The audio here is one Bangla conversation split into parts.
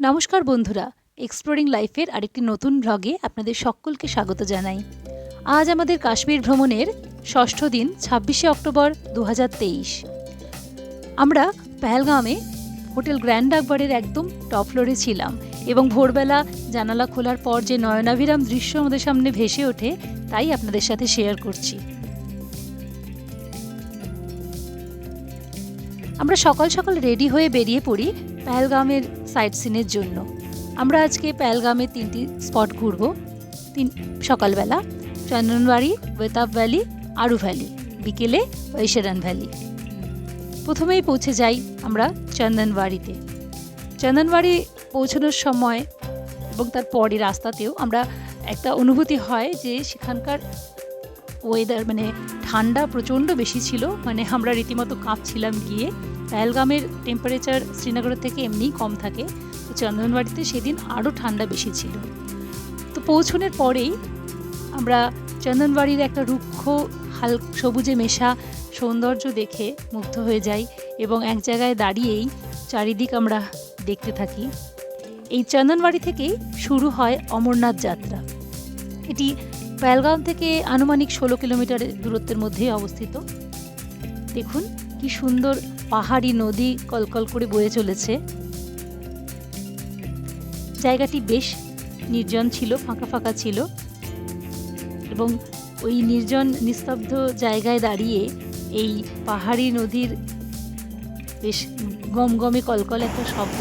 নমস্কার বন্ধুরা, এক্সপ্লোরিং লাইফের আরেকটি নতুন ব্লগে আপনাদের সকলকে স্বাগত জানাই। আজ আমাদের কাশ্মীর ভ্রমণের ষষ্ঠ দিন 26শে অক্টোবর 2023। আমরা পেহেলগামে হোটেল গ্র্যান্ড আকবরের একদম টপ ফ্লোরে ছিলাম এবং ভোরবেলা জানালা খোলার পর যে নয়নাভিরাম দৃশ্য আমাদের সামনে ভেসে ওঠে তাই আপনাদের সাথে শেয়ার করছি। আমরা সকাল সকাল রেডি হয়ে বেরিয়ে পড়ি পেহেলগামের সাইট সিনের জন্য। আমরা আজকে পেহেলগামে 3টি স্পট ঘুরব। সকালবেলা চন্দনবাড়ি, বেতাব ভ্যালি, আরু ভ্যালি, বিকেলে বৈশারান ভ্যালি। প্রথমেই পৌঁছে যাই আমরা চন্দনবাড়িতে। চন্দনবাড়ি পৌঁছানোর সময় এবং তার পরে রাস্তাতেও আমরা একটা অনুভূতি হয় যে সেখানকার ওয়েদার ঠান্ডা প্রচণ্ড বেশি ছিল, আমরা রীতিমতো কাঁপছিলাম গিয়ে। পেহেলগামের টেম্পারেচার শ্রীনগরের থেকে এমনিই কম থাকে, তো চন্দনবাড়িতে সেদিন আরও ঠান্ডা বেশি ছিল। তো পৌঁছনের পরেই আমরা চন্দনবাড়ির একটা রুক্ষ সবুজে মেশা সৌন্দর্য দেখে মুগ্ধ হয়ে যাই এবং এক জায়গায় দাঁড়িয়েই চারিদিক আমরা দেখতে থাকি। এই চন্দনবাড়ি থেকেই শুরু হয় অমরনাথ যাত্রা। এটি পেহেলগাম থেকে আনুমানিক 16 কিলোমিটার দূরত্বের মধ্যেই অবস্থিত। দেখুন কি সুন্দর পাহাড়ি নদী কলকল করে বয়ে চলেছে। জায়গাটি বেশ নির্জন ছিল, ফাঁকা ফাঁকা ছিল এবং ওই নির্জন নিস্তব্ধ জায়গায় দাঁড়িয়ে এই পাহাড়ি নদীর বেশ গমগমে কলকল একটা শব্দ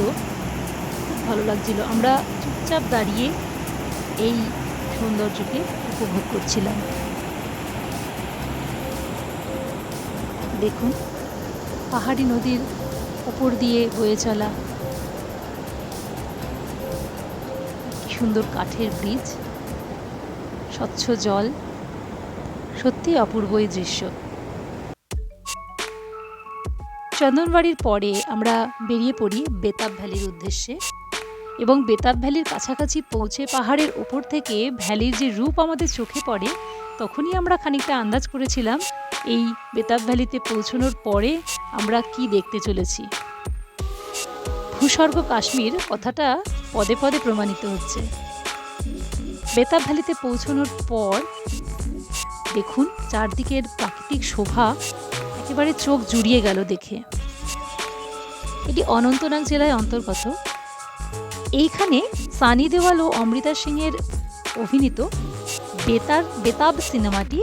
খুব ভালো লাগছিল। আমরা চুপচাপ দাঁড়িয়ে এই সৌন্দর্যকে উপভোগ করছিলাম। দেখুন পাহাড়ি নদীর উপর দিয়ে বয়ে চলা কি সুন্দর কাঠের ব্রিজ, স্বচ্ছ জল, সত্যি অপূর্ব এই দৃশ্য। চন্দনবাড়ির পরে আমরা বেরিয়ে পড়ি বেতাব ভ্যালির উদ্দেশ্যে এবং বেতাব ভ্যালির কাছাকাছি পৌঁছে পাহাড়ের ওপর থেকে ভ্যালির যে রূপ আমাদের চোখে পড়ে তখনই আমরা খানিকটা আন্দাজ করেছিলাম এই বেতাব ভ্যালিতে পৌঁছানোর পরে আমরা কি দেখতে চলেছি। ভূস্বর্গ কাশ্মীর কথাটা পদে পদে প্রমাণিত হচ্ছে। বেতাব ভ্যালিতে পৌঁছানোর পর দেখুন চারদিকের প্রাকৃতিক শোভা একেবারে চোখ জুড়িয়ে গেল দেখে। এটি অনন্তনাগ জেলায় অন্তর্গত। এইখানে সানি দেওয়াল ও অমৃতা সিংয়ের অভিনীত বেতাব সিনেমাটি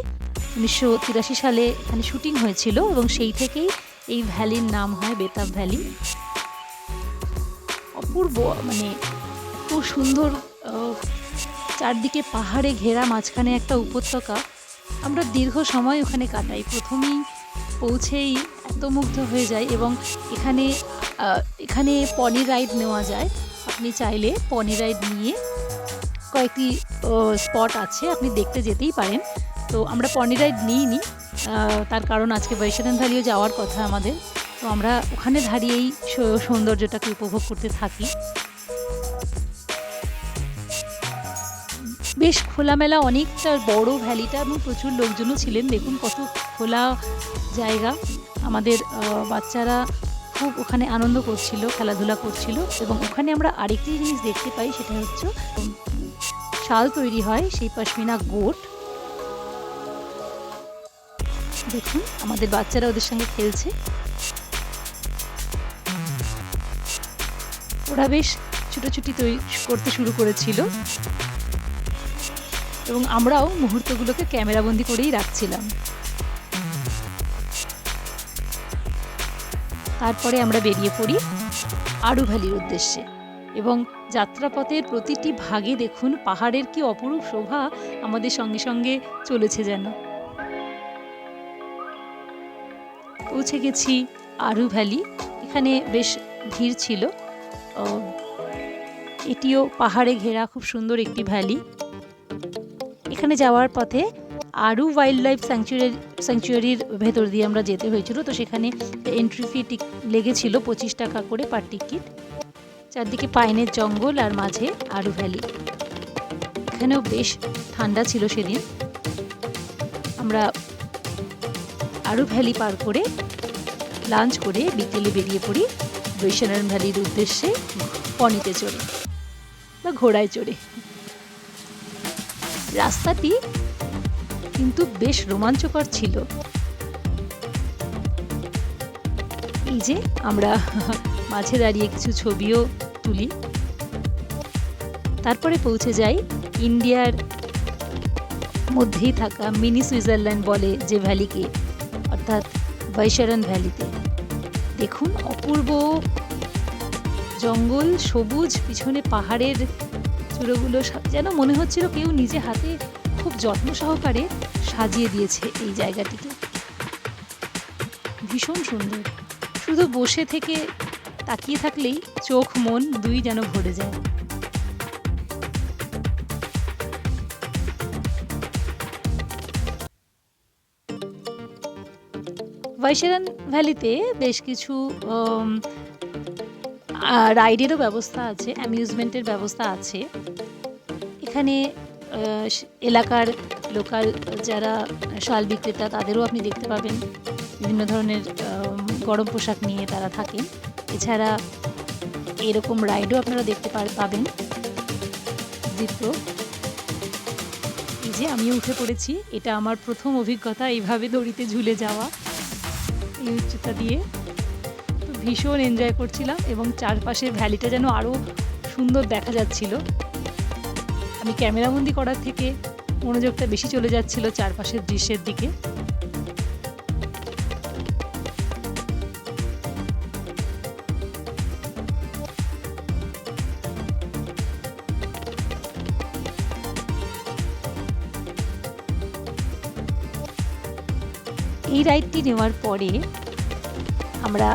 1983 সালে এখানে শুটিং হয়েছিল এবং সেই থেকেই এই ভ্যালির নাম হয় বেতাব ভ্যালি। অপূর্ব এত সুন্দর, চারদিকে পাহাড়ে ঘেরা, মাঝখানে একটা উপত্যকা। আমরা দীর্ঘ সময় ওখানে কাটাই। প্রথমেই পৌঁছেই এত মুগ্ধ হয়ে যায় এবং এখানে পনি রাইড নেওয়া যায়। আপনি চাইলে পনি রাইড নিয়ে কয়েকটি স্পট আছে, আপনি দেখতে যেতেই পারেন। তো আমরা পনি রাইড নিইনি, তার কারণ আজকে বৈশারান ভ্যালিও যাওয়ার কথা আমাদের। তো আমরা ওখানে দাঁড়িয়েই সৌন্দর্যটাকে উপভোগ করতে থাকি। বেশ খোলামেলা, অনেকটা বড় ভ্যালিটা এবং প্রচুর লোকজনও ছিলেন। দেখুন কত খোলা জায়গা। আমাদের বাচ্চারা খুব ওখানে আনন্দ করছিল, খেলাধুলা করছিল এবং ওখানে আমরা আরেকটি জিনিস দেখতে পাই, সেটা হচ্ছে শাল তৈরি হয় সেই পশমিনা গোট। দেখুন আমাদের বাচ্চারা ওদের সঙ্গে খেলছে। ওরা বেশ ছুটোছুটি তৈরি করতে শুরু করেছিল এবং আমরাও মুহূর্তগুলোকে ক্যামেরাবন্দি করেই রাখছিলাম। তারপরে আমরা বেরিয়ে পড়ি আরু ভ্যালির উদ্দেশ্যে এবং যাত্রাপথের প্রতিটি ভাগে দেখুন পাহাড়ের কি অপরূপ শোভা আমাদের সঙ্গে সঙ্গে চলেছে যেন। পৌঁছে গেছি আরু ভ্যালি। এখানে বেশ ভিড় ছিল। এটিও পাহাড়ে ঘেরা খুব সুন্দর একটি ভ্যালি। এখানে যাওয়ার পথে আরু ওয়াইল্ড লাইফ স্যাংচুয়ারির ভেতর দিয়ে আমরা যেতে হয়েছিল। তো সেখানে এন্ট্রি ফি লেগেছিল 25 টাকা করে পার টিকিট। চারদিকে পাইনের জঙ্গল আর মাঝে আরু ভ্যালি। এখানেও বেশ ঠান্ডা ছিল সেদিন। আমরা আরু ভ্যালি পার করে লাঞ্চ করে বিকেলে বেরিয়ে পড়ি বৈশারণ ভ্যালির উদ্দেশ্যে পনিতে চড়ে বা ঘোড়ায় চড়ে। রাস্তাটি কিন্তু বেশ রোমাঞ্চকর ছিল। এই যে আমরা মাঝে দাঁড়িয়ে কিছু ছবিও তুলি। তারপরে পৌঁছে যাই ইন্ডিয়ার মধ্যেই থাকা মিনি সুইজারল্যান্ড বলে যে ভ্যালিকে, অর্থাৎ বৈশারণ ভ্যালিতে। দেখুন অপূর্ব জঙ্গল, সবুজ, পিছনে পাহাড়ের চূড়োগুলো, যেন মনে হচ্ছিল কেউ নিজে হাতে খুব যত্ন সহকারে সাজিয়ে দিয়েছে এই জায়গাটিকে। ভীষণ সুন্দর, শুধু বসে থেকে তাকিয়ে থাকলেই চোখ মন দুই যেন ভরে যায়। বৈশারণ ভ্যালিতে বেশ কিছু রাইডেরও ব্যবস্থা আছে, অ্যামিউজমেন্টের ব্যবস্থা আছে। এখানে এলাকার লোকাল যারা শাল বিক্রেতা তাদেরও আপনি দেখতে পাবেন, বিভিন্ন ধরনের গরম পোশাক নিয়ে তারা থাকেন। এছাড়া এরকম রাইডও আপনারা দেখতে পাবেন। জিপ্রো, এই যে আমিও উঠে পড়েছি, এটা আমার প্রথম অভিজ্ঞতা এইভাবে দড়িতে ঝুলে যাওয়া এই উচ্চতা দিয়ে। তো ভীষণ এনজয় করছিলাম এবং চারপাশের ভ্যালিটা যেন আরও সুন্দর দেখা যাচ্ছিল। আমি ক্যামেরাবন্দি করার থেকে মনোযোগটা বেশি চলে যাচ্ছিল চারপাশের দৃশ্যের দিকে। এই রাইডটি নেওয়ার পরে আমরা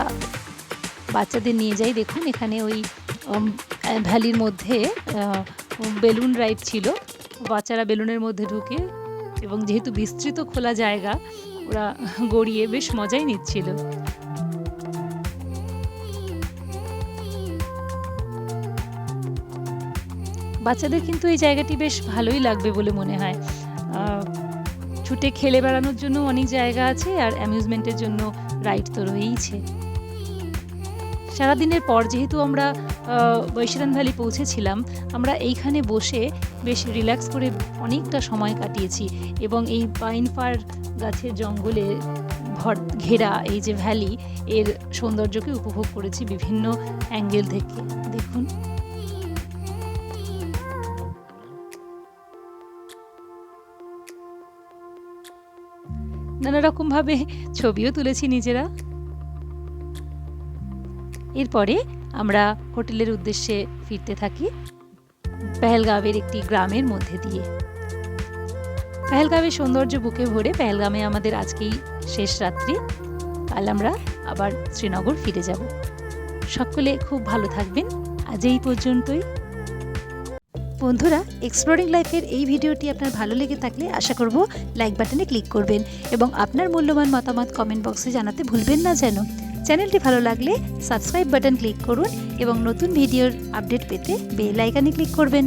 বাচ্চাদের নিয়ে যাই। দেখুন এখানে ওই ভ্যালির মধ্যে বেলুন রাইড ছিল, বাচ্চারা বেলুনের মধ্যে ঢুকে এবং যেহেতু বিস্তৃত খোলা জায়গা, ওরা গড়িয়ে বেশ মজাই নিচ্ছিল। বাচ্চাদের কিন্তু এই জায়গাটি বেশ ভালোই লাগবে বলে মনে হয়। ছুটে খেলে বেড়ানোর জন্য অনেক জায়গা আছে, আর অ্যামিউজমেন্টের জন্য রাইড তো রয়েইছে। সারাদিনের পর যেহেতু আমরা বৈশারণ ভ্যালি পৌঁছেছিলাম, আমরা এইখানে বসে বেশ রিল্যাক্স করে অনেকটা সময় কাটিয়েছি এবং এই পাইন ফার গাছের জঙ্গলে ঘেরা এই যে ভ্যালি, এর সৌন্দর্যকে উপভোগ করেছি বিভিন্ন অ্যাঙ্গেল থেকে। দেখুন নানা রকমভাবে ছবিও তুলেছি নিজেরা। এরপরে আমরা হোটেলের উদ্দেশ্যে ফিরতে থাকি পেহেলগাঁওয়ের একটি গ্রামের মধ্যে দিয়ে। পেহেলগাঁওয়ের সৌন্দর্য বুকে ভরে পেহেলগাঁওয়ে আমাদের আজকেই শেষ রাত্রি। কাল আমরা আবার শ্রীনগর ফিরে যাব। সকলে খুব ভালো থাকবেন। আজ এই পর্যন্তই। বন্ধুরা, এক্সপ্লোরিং লাইফের এই ভিডিওটি আপনার ভালো লেগে থাকলে আশা করব লাইক বাটনে ক্লিক করবেন এবং আপনার মূল্যবান মতামত কমেন্ট বক্সে জানাতে ভুলবেন না যেন। চ্যানেলটি ভালো লাগলে সাবস্ক্রাইব বাটন ক্লিক করুন এবং নতুন ভিডিওর আপডেট পেতে বেল আইকনে ক্লিক করবেন।